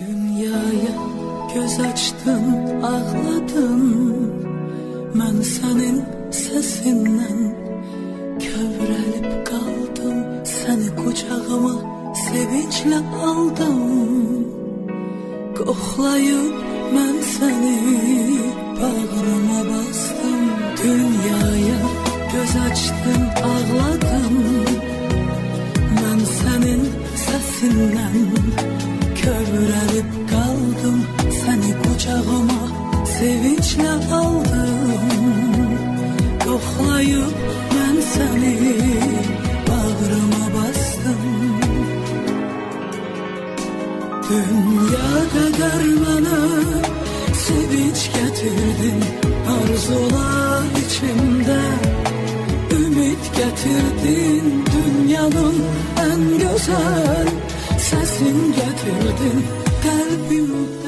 Dünyaya göz açtın, ağladın. Mən sənin səsindən kövrəlib qaldım. Səni qucağıma sevinclə aldım. Qoxlayıb mən səni bağrıma bastım. Dünyaya göz açdın, ağladın. Mən sənin səsindən kövrəlib qaldım. Səni qucağıma sevinclə aldım. Qoxlayıb mən səni bağrıma bastım. Dünya qədər mənə sevinç gətirdin. Arzular içimdə ümid gətirdin. Dünyanın ən gözəl səsin gətirdin. Qəlbimdə